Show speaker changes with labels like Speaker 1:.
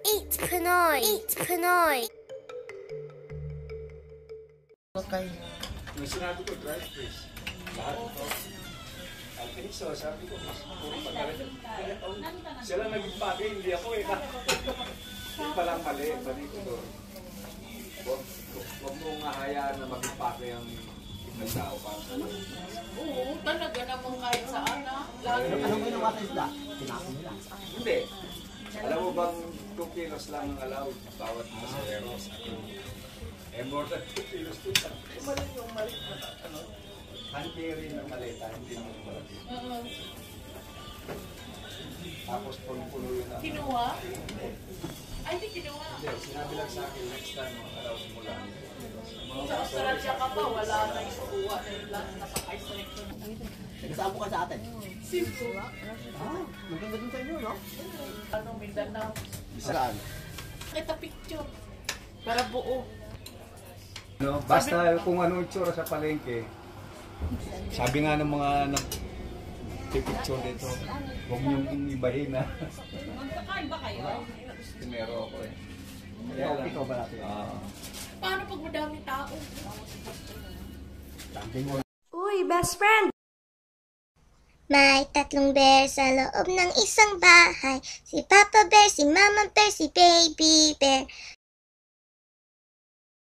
Speaker 1: Eat Pinoy! Eat Pinoy!
Speaker 2: Okay.
Speaker 3: May sinabi ko, dry fish. Lahat ito. I think so, sabi ko, puro pagalit. Sila naging pake, hindi ako eh. Hindi palang mali, balik ko. Huwag mo nga hayaan na maging pake ang ibang tao pa.
Speaker 4: Oo, talaga namang kahit saan na. Lalo
Speaker 2: Ano mo yung mga isda? Tinapon nila.
Speaker 3: Hindi. Alam mo bang 2 kilos lang ang allowed bawat pasahero? More than 2 kilos to sa. Mali yung mali na ano. Hand-carry na malita, hindi mo malaki. Tapos puno yun na.
Speaker 4: Kinuha? Ay, di kinuha.
Speaker 3: Hindi, sinabi lang sa akin, next time, allowed mo lang.
Speaker 4: Sa Australia ka pa, wala na yung kuha na yung lahat napaka-isolate ko.
Speaker 2: Nagkasama ka sa atin.
Speaker 4: Simple.
Speaker 2: Maganda din sa inyo, no?
Speaker 4: Ano, Mindanao.
Speaker 2: Saan?
Speaker 4: Kita picture. Para buo.
Speaker 3: No, basta kung ano itsura sa palengke, sabi nga ng mga nag-picture dito, huwag niyong ibahin na.
Speaker 4: Magkakain ba kayo?
Speaker 3: Tinero ako eh.
Speaker 2: Ikaw ba natin?
Speaker 4: Paano pag madami tao?
Speaker 2: Camping mo.
Speaker 1: Uy, best friend! May 3 bear sa loob ng isang bahay. Si Papa Bear, si Mama Bear, si Baby Bear.